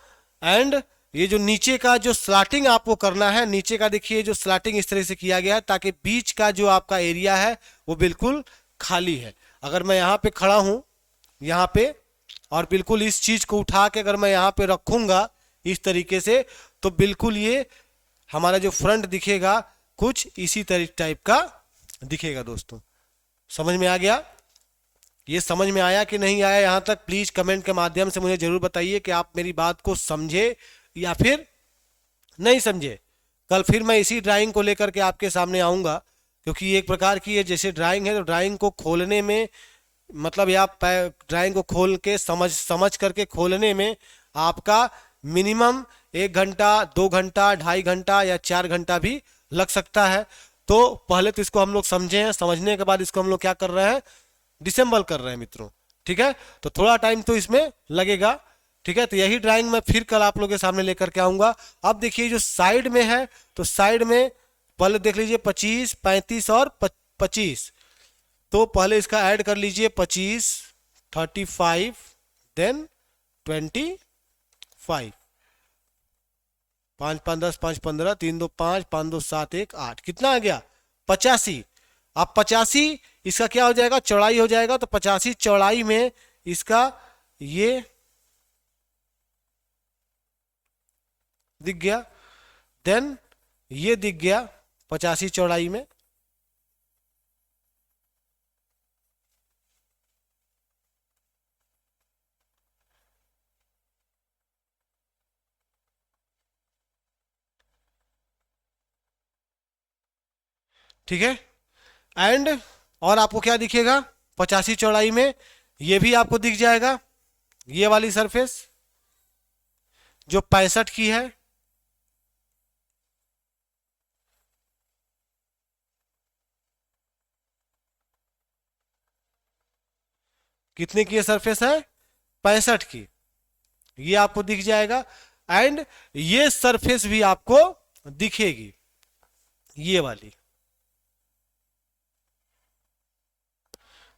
एंड ये जो नीचे का जो स्लाटिंग आपको करना है, नीचे का देखिए जो स्लाटिंग इस तरह से किया गया है ताकि बीच का जो आपका एरिया है वो बिल्कुल खाली है। अगर मैं यहाँ पे खड़ा हूँ यहाँ पे, और बिल्कुल इस चीज को उठा के अगर मैं यहाँ पे रखूंगा इस तरीके से, तो बिल्कुल ये हमारा जो फ्रंट दिखेगा कुछ इसी टाइप का दिखेगा। दोस्तों समझ में आ गया? ये समझ में आया कि नहीं आया, यहाँ तक प्लीज कमेंट के माध्यम से मुझे जरूर बताइए कि आप मेरी बात को समझे या फिर नहीं समझे। कल फिर मैं इसी ड्राइंग को लेकर के आपके सामने आऊंगा, क्योंकि एक प्रकार की ये जैसे ड्राइंग है तो ड्राइंग को खोलने में, मतलब या ड्राइंग को खोल के समझ करके खोलने में आपका मिनिमम 1 घंटा, 2 घंटा, 2.5 घंटा या 4 घंटा भी लग सकता है। तो पहले तो इसको हम लोग समझे हैं, समझने के बाद इसको हम लोग क्या कर रहे हैं, डिसेंबल कर रहे हैं मित्रों। ठीक है, तो थोड़ा टाइम तो इसमें लगेगा। ठीक है, तो यही ड्राइंग मैं फिर कल आप लोगों के सामने लेकर के आऊंगा। अब देखिए जो साइड में है, तो साइड में पहले देख लीजिए 25, 35 और 25। तो पहले इसका ऐड कर लीजिए 25, 35, देन 25। 5 5 10 5 15, 3 2 5, 5 2 7 1 8, कितना आ गया 85। अब 85 इसका क्या हो जाएगा, चौड़ाई हो जाएगा। तो 85 चौड़ाई में इसका ये दिख गया, देन ये दिख गया 85 चौड़ाई में। ठीक है, एंड और आपको क्या दिखेगा 85 चौड़ाई में, ये भी आपको दिख जाएगा, ये वाली सरफेस जो 65 की है। कितने की ये सरफेस है, 65 की, ये आपको दिख जाएगा। एंड ये सरफेस भी आपको दिखेगी, ये वाली।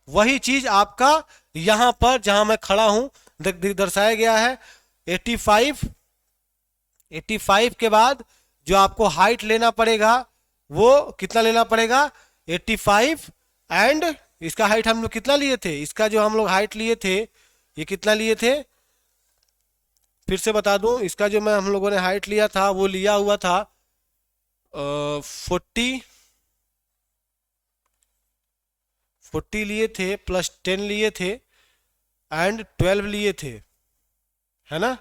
वही चीज आपका यहां पर जहां मैं खड़ा हूं दर्शाया गया है। 85, 85 के बाद जो आपको हाइट लेना पड़ेगा वो कितना लेना पड़ेगा, 85। एंड इसका हाइट हम लोग कितना लिए थे, इसका जो हम लोग हाइट लिए थे ये कितना लिए थे, फिर से बता दूं, इसका जो मैं हम लोगों ने हाइट लिया था वो लिया हुआ था 40 लिए थे, प्लस 10 लिए थे, एंड 12 लिए थे, है ना,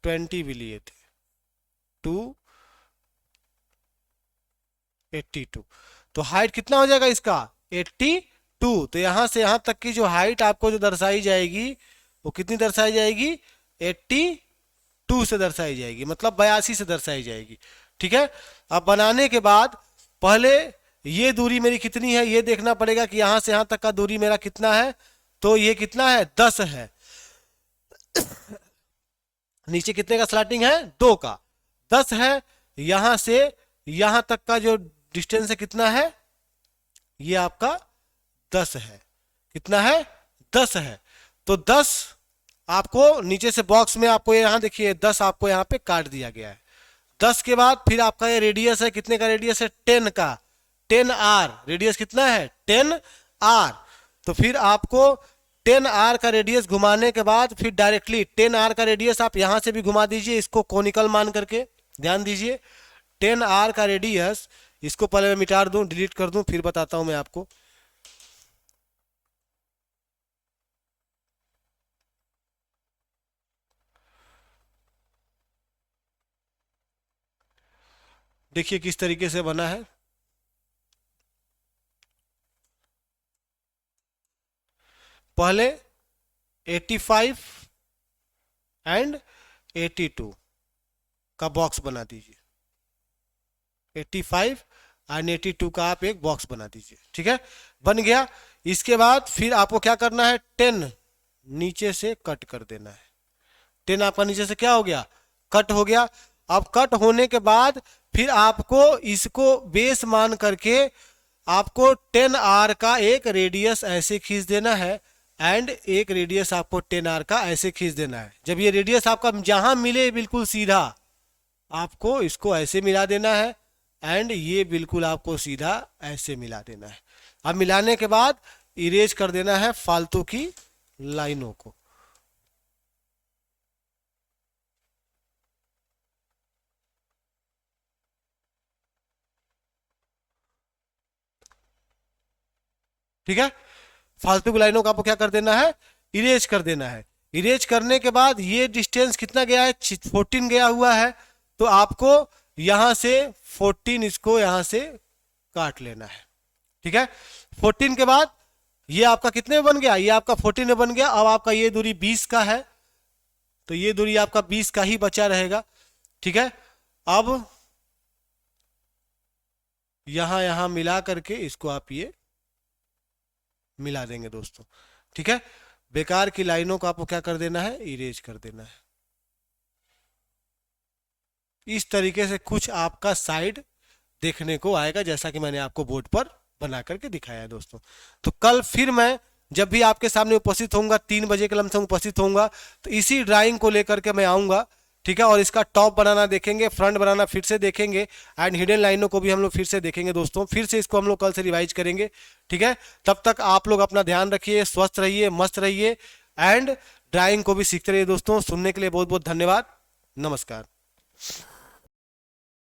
20 भी लिए थे, 282। तो हाइट कितना हो जाएगा इसका 82। तो यहां से यहां तक की जो हाइट आपको जो दर्शाई जाएगी वो कितनी दर्शाई जाएगी, 82 से दर्शाई जाएगी, मतलब 82 से दर्शाई जाएगी। ठीक है, अब बनाने के बाद पहले ये दूरी मेरी कितनी है ये देखना पड़ेगा कि यहां से यहां तक का दूरी मेरा कितना है। तो ये कितना है 10 है, नीचे कितने का स्लाइटिंग है 2 का, 10 है। यहां से यहां तक का जो डिस्टेंस है कितना है, ये आपका 10 है, कितना है 10 है। तो 10 आपको नीचे से बॉक्स में आपको यहां देखिए 10 आपको यहां पे काट दिया गया है। 10 के बाद फिर आपका ये रेडियस है, कितने का रेडियस है 10 का, 10R रेडियस कितना है 10R। तो फिर आपको 10R का रेडियस घुमाने के बाद फिर डायरेक्टली 10R का रेडियस आप यहां से भी घुमा दीजिए, इसको कोनिकल मान करके, ध्यान दीजिए 10R का रेडियस, इसको पहले मैं मिटा दूं, डिलीट कर दूं, फिर बताता हूं मैं आपको। देखिए किस तरीके से बना है, पहले 85 एंड 82 का बॉक्स बना दीजिए, 85 एंड 82 का आप एक बॉक्स बना दीजिए। ठीक है, बन गया। इसके बाद फिर आपको क्या करना है, 10 नीचे से कट कर देना है। 10 आपका नीचे से क्या हो गया, कट हो गया। अब कट होने के बाद फिर आपको इसको बेस मान करके आपको 10R का एक रेडियस ऐसे खींच देना है, एंड एक रेडियस आपको 10R का ऐसे खींच देना है। जब ये रेडियस आपका जहां मिले बिल्कुल सीधा, आपको इसको ऐसे मिला देना है, एंड ये बिल्कुल आपको सीधा ऐसे मिला देना है। अब मिलाने के बाद इरेज कर देना है फालतू की लाइनों को। ठीक है, फालतू की लाइनों को आपको क्या कर देना है, इरेज कर देना है। इरेज करने के बाद ये डिस्टेंस कितना गया है 14 गया हुआ है, तो आपको यहां से 14 इसको यहां से काट लेना है। ठीक है, 14 के बाद ये आपका कितने में बन गया, ये आपका 14 में बन गया। अब आपका ये दूरी 20 का है, तो ये दूरी आपका 20 का ही बचा रहेगा। ठीक है, अब यहां यहां मिला करके इसको आप ये मिला देंगे दोस्तों। ठीक है, बेकार की लाइनों को आपको क्या कर देना है, इरेज कर देना है। इस तरीके से कुछ आपका साइड देखने को आएगा, जैसा कि मैंने आपको बोर्ड पर बना करके दिखाया है दोस्तों। तो कल फिर मैं जब भी आपके सामने उपस्थित होऊंगा 3 बजे के लमसम उपस्थित होऊंगा, तो इसी ड्राइंग को लेकर के मैं आऊंगा, ठीक है। और इसका टॉप बनाना देखेंगे, फ्रंट बनाना फिर से देखेंगे, एंड हिडन लाइनों को भी हम लोग फिर से देखेंगे दोस्तों। फिर से इसको हम लोग कल से रिवाइज करेंगे, ठीक है। तब तक आप लोग अपना ध्यान रखिए, स्वस्थ रहिए, मस्त रहिए, एंड ड्राइंग को भी सीखते रहिए दोस्तों। सुनने के लिए बहुत बहुत धन्यवाद। नमस्कार।